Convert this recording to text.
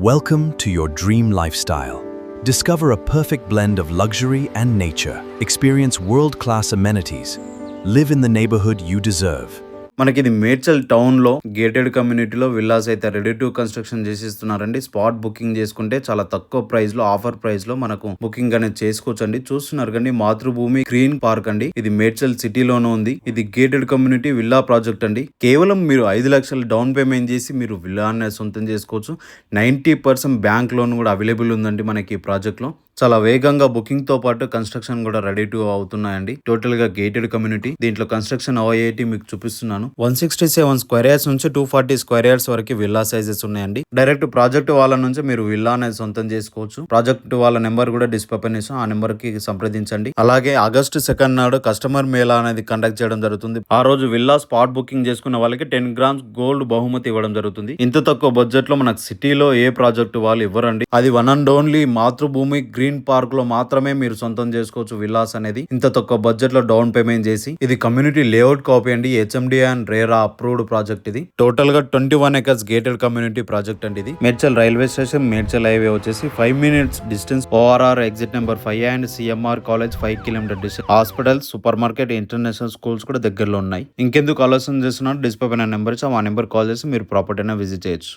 Welcome to your dream lifestyle. Discover a perfect blend of luxury and nature. Experience world-class amenities. Live in the neighborhood you deserve. మనకి ఇది Medchal town లో gated కమ్యూనిటీలో villas అయితే ready to construction చేసిస్తున్నారండి. Spot booking చేసుకుంటే చాలా తక్కువ price లో, ఆఫర్ ప్రైస్ లో మనకు బుకింగ్ అనేది చేసుకోవచ్చండి. చూస్తున్నారు కండి, మాతృభూమి గ్రీన్ పార్క్ అండి. ఇది మేడ్చల్ సిటీలోనే ఉంది. ఇది గేటెడ్ కమ్యూనిటీ విల్లా ప్రాజెక్ట్ అండి. కేవలం మీరు 5 లక్షలు డౌన్ పేమెంట్ చేసి మీరు విల్లా అనేది సొంతం చేసుకోవచ్చు. 90% బ్యాంక్ లోన్ కూడా అవైలబుల్ ఉందండి మనకి ఈ ప్రాజెక్ట్ లో. చాలా వేగంగా బుకింగ్ తో పాటు కన్స్ట్రక్షన్ కూడా రెడీ టు అవుతున్నాయండి. టోటల్ గా గేటెడ్ కమ్యూనిటీ. దీంట్లో కన్స్ట్రక్షన్ అయ్యేటి మీకు చూపిస్తున్నాను. 167 స్క్వేర్ యార్డ్స్ నుంచి 240 స్క్వేర్ యార్డ్స్ వరకు విల్లా సైజెస్ ఉన్నాయండి. డైరెక్ట్ ప్రాజెక్ట్ వాళ్ళ నుంచి మీరు విల్లా అనేది సొంతం చేసుకోవచ్చు. ప్రాజెక్ట్ వాళ్ళ నెంబర్ కూడా డిస్ప్లే పైన ఇస్తాం. ఆ నెంబర్ కి సంప్రదించండి. అలాగే ఆగస్టు 2 నాడు కస్టమర్ మేళా అనేది కండక్ట్ చేయడం జరుగుతుంది. ఆ రోజు విల్లా స్పాట్ బుకింగ్ చేసుకున్న వాళ్ళకి 10 grams గోల్డ్ బహుమతి ఇవ్వడం జరుగుతుంది. ఇంత తక్కువ బడ్జెట్ లో మనకు సిటీలో ఏ ప్రాజెక్ట్ వాళ్ళు ఇవ్వరండి. అది వన్ అండ్ ఓన్లీ మాతృభూమి గ్రీన్ పార్క్ లో మాత్రమే మీరు సొంతం చేసుకోవచ్చు విల్లాస్ అనేది. ఇంత తక్కువ బడ్జెట్ లో డౌన్ పేమెంట్ చేసి. ఇది కమ్యూనిటీ లేఅవుట్ కాపీ అండి. HMD and RERA approved project ఇది. టోటల్ గా 21 acres గేటెడ్ కమ్యూనిటీ ప్రాజెక్ట్ అండి ఇది. Medchal railway station, Medchal highway వచ్చేసి 5 minutes distance. ORR exit number 5 and CMR college 5 km distance. Hospital, super market, international schools కూడా దగ్గరలో ఉన్నాయి. ఇంకెందుకు ఆలోచన చేస్తున్నారు, డిస్ప్లే పైన నెంబర్ ఇచ్చాం. ఆ నెంబర్ కాల్ చేసి మీరు ప్రాపర్టీ విజిట్ చేయొచ్చు.